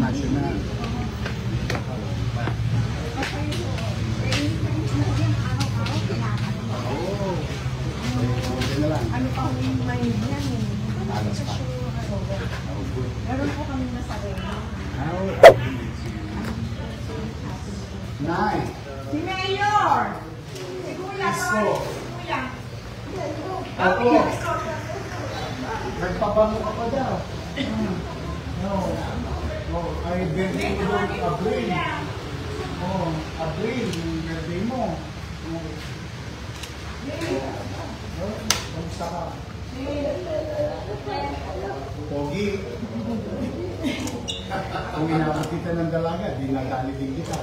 Macho na. Ano pa kung may yan eh. Alas pa. Meron po kami nasareno. Nice. Si Mayor! Si Kuya! Isko. Kuya! Ako. Nagpabango ka pa daw. No. No. Ay, birthday mo doon, Abril. Oh, Abril, yung birthday mo. Kamusta ka? Pogi. Kung inabot kita ng dalaga, di nadali din kita.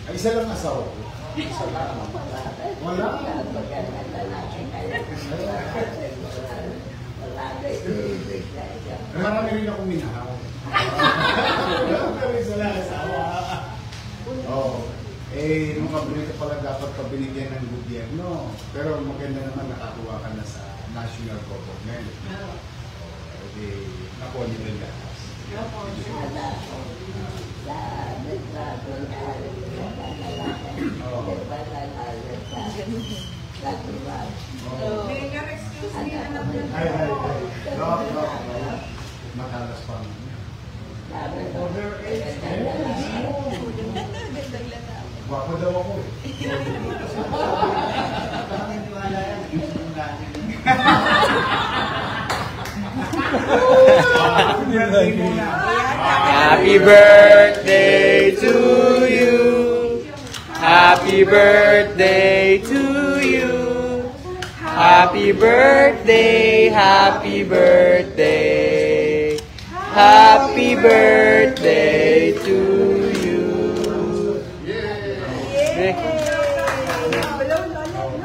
Ay, isa lang asawa ko. Isa lang. Wala. Marami rin akong minahal. Pero isa lang asawa. Oo. Eh, nung kabinet pala dapat pabinigyan ng gobyerno. Pero maganda naman nakakuha ka na sa national government. Eh, nakuha niyo rin lahat. Matalas pa naman. Wako daw ako eh. Happy birthday to you. Happy birthday to you. Happy birthday, happy birthday. Happy birthday to you.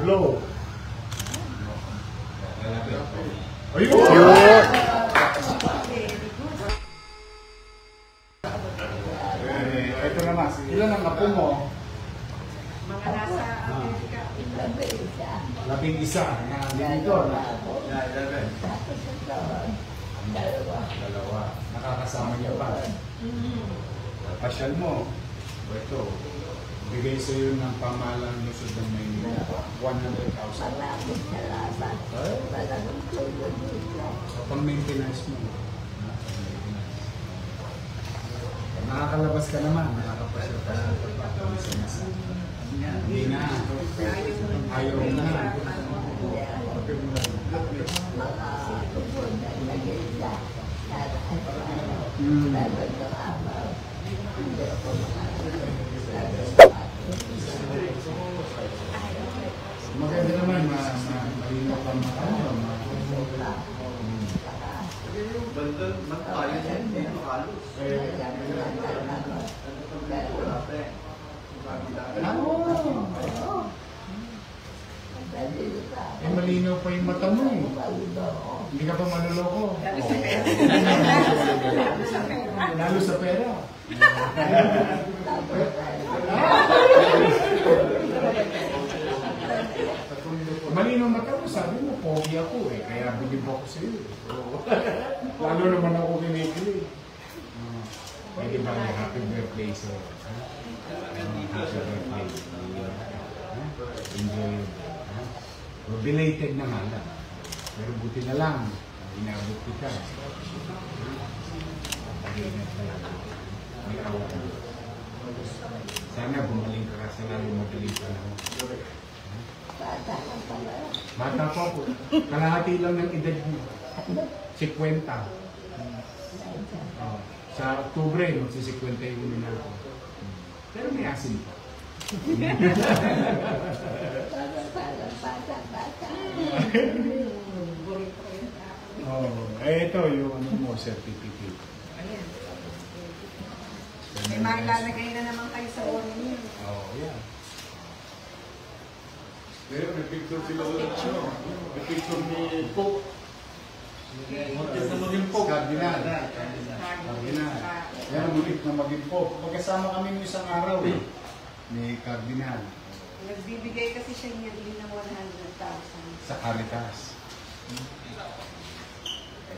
Blow. Ayun! Ito naman, ilan ang apo mo? Mga nasa Amerika. 11 na dito. Dalawa. Nakakasama niya pa. Pasyal mo. Ito. Bigay sa iyo ng pamahalang Luzon ng Maynila. 100,000. Sa pang-maintenance mo. Nakakalabas ka naman. Nakakapasyal ka sa pagpapalisan. Hindi na. Ayaw na. Maganda naman, malinaw ka makano. Bandal, tayo din, hindi makalos. Eh, malinaw pa yung mata mo eh. Hindi ka pa manuloko. Lalo sa pera. Malinaw mata mo, sabi mo, pogi ako eh. Kaya bilib ako sa iyo. Lalo naman ako kinikilig. Pwede ba yung happy birthday sa happy birthday. Enjoy yun. Belated na nga lang. Pero buti na lang. Inabot kita. Pag-iingat na lang. May kawan. Sana bumaling ka kasi lalo magaling ka lang. Bata pa po. Kalahati lang ng edad mo. 50. Sa Oktubre, magsi-51 na ako. Pero may asin pa. Ito yung ano mo, certificate. May malalagay na naman kayo sa ulo niyo. Yeah. Pero may picture sila ulit siya. May picture ni Pope. Cardinal. Yan ang muntik na maging pope. Magkasama kami ng isang araw eh. Ni Cardinal. Nagbibigay kasi siya yearly ng 100,000. Sa Caritas.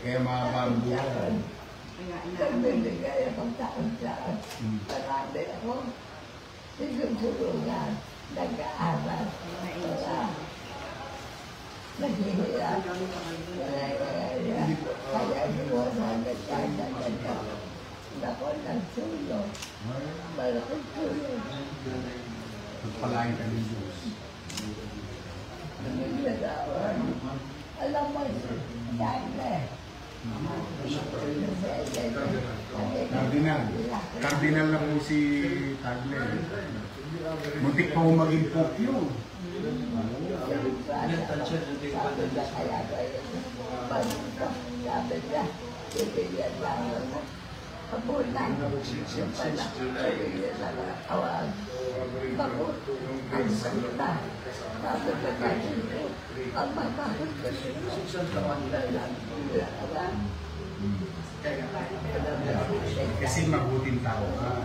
Kaya mahaba ang buhay. Kaya Nagbibigay akong taon-taon. Marami ako. Sinutulungan. Nag-aaral. Naghihirap. Kaya iwanan nagkanda. Ako nagsulong. Malaking tulong. Pagpalain ka ng Diyos. Nagagawan. Alam mo, dahil Cardinal na po si Tagle. Muntik pa mo maging pope yun. Kasi mabuting tao ka.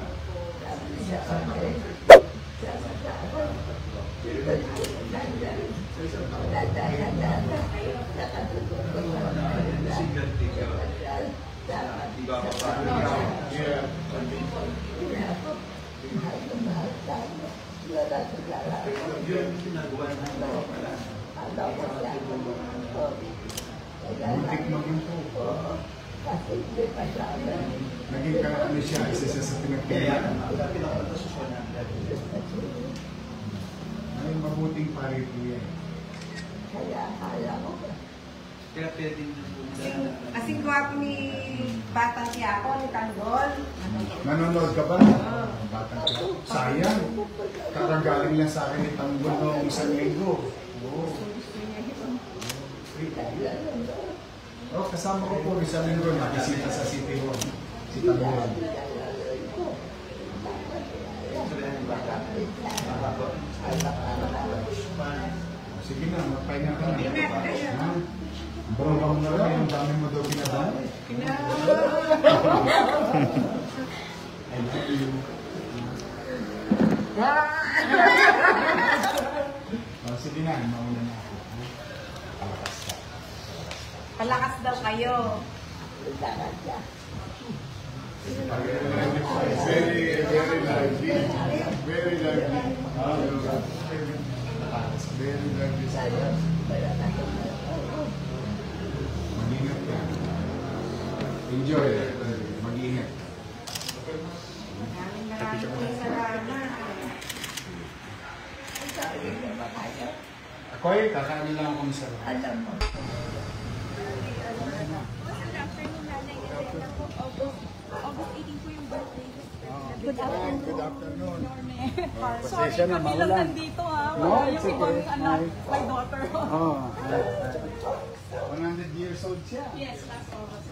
Muntik maging po. Naging ano siya, isa sa pinagpilihan. Ay, mabuting pare po yan. Kaya pwede kasing gwapo ni Batang Quiapo, ni Tanggol. Nanonood ka ba? Batang ka. Sayang. Karagaling lang sa akin ni Tanggol noong isang linggo. Oo. Oh, kasama ko po isang linggo na bisita sa City Hall. Si Tanggol. Sige na, magpahinga ka na. Bro, ka mo na lang, ang dami mo daw pinadala. I love you. Sige na, mauna na ako. Palakas ka. Palakas daw kayo. Very lively. Very lively. Very lively. Mag-ingat ka. Enjoy. Mag-ingat. Maraming salamat. Ako eh, kakain lang akong sarap. Alam mo. August 18 po yung birthday. Good afternoon. Sorry, kami lang nandito ha. Wala yung ibang anak, my daughter. 100 years old siya. Yes, last August.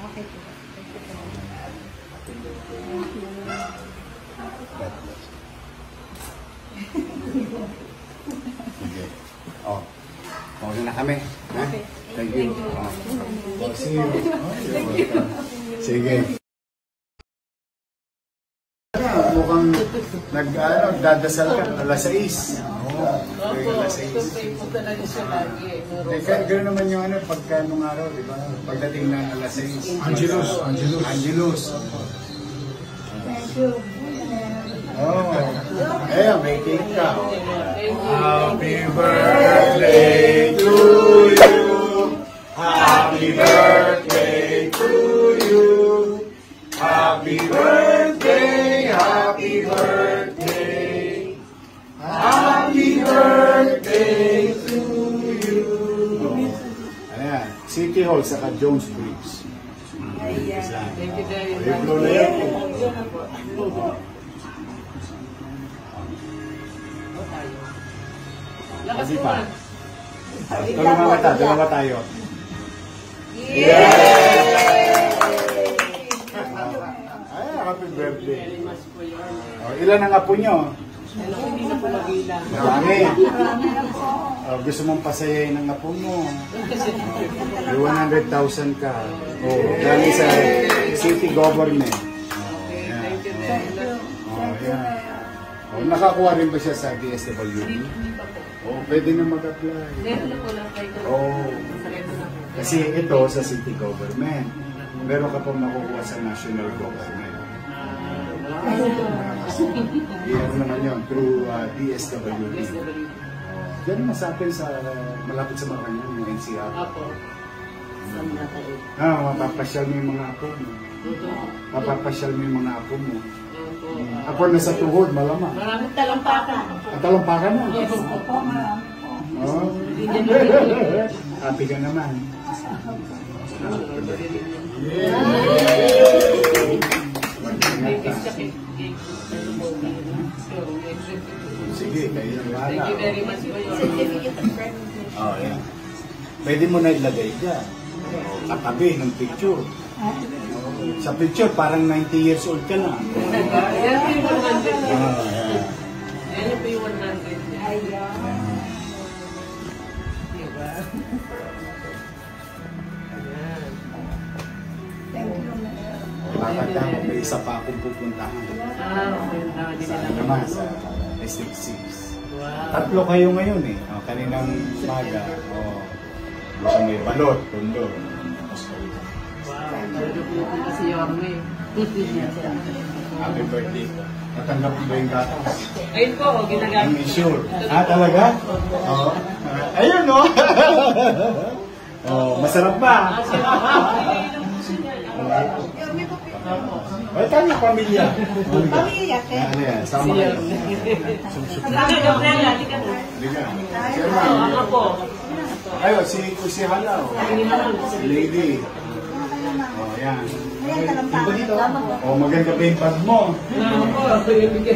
Okay po. Sige. Oh. Okay na kami. Ha? Thank you. Oh. See you. Sige. Mukhang nagdadasal ka alas 6. Alas 6. Gano'n naman yung pagka nung araw, di ba? Pagdating ng alas 6. Angelus. Thank you. Oh. Ayan, may cake ka. Happy birthday to you. Happy birthday to you. Happy birthday, happy birthday. Happy birthday to you. Ayan, City Hall saka Jones Bridge. Thank you, Daddy. Lakas mo pa. Tulungan tayo. Yay! happy birthday. Ilan ang apo nyo? Hindi na po mag-ilan. Marami. Gusto mong pasayayin ng apo mo. May 100,000 ka. Galing sa city government. Nakakuha rin ba siya sa DSWD? Pwede na mag-apply. Kasi ito sa city government. Meron ka pa makukuha sa national government. Yan naman yun, through DSWD. Yan naman sa atin sa malapit sa Malacanang, yung NCR. Mapapasyal mo yung mga apo mo. Mapapasyal mo yung mga apo mo. Ako nasa tuhod, malamang. Maraming talampakan. Ang talampakan mo? Opo, marami po. Oh. Happy ka naman. Mag-ingat ka. Sige, kayo yung bahala. Thank you very much po yun. Yan. Pwede mo na ilagay dyan. Katabi ng picture. Sa picture, parang 90 years old ka na. Yan po yung 100. Yan po yung 100. Diba? Thank you, Mayor. Bakit ako, may isa pa akong pupuntahan. Okay. Sa naman, sa District 6. Wow. 3 kayo ngayon eh. Kaninang umaga. Baka may balot, tundo. Wow. Si Yorme. Happy birthday. Natanggap mo ba yung gatas? Ayun po, ginagamit. Ang sure. Talaga? Oo. Ayun, no? Masarap ba? Ay, tayo pamilya. Pamilya, te. Ano yan? Sama kayo. Liga. Ako po. Ayun, si Halaw. Si Lady. Yan. Ayan, talampakan. Maganda pa yung pag mo. Ako po.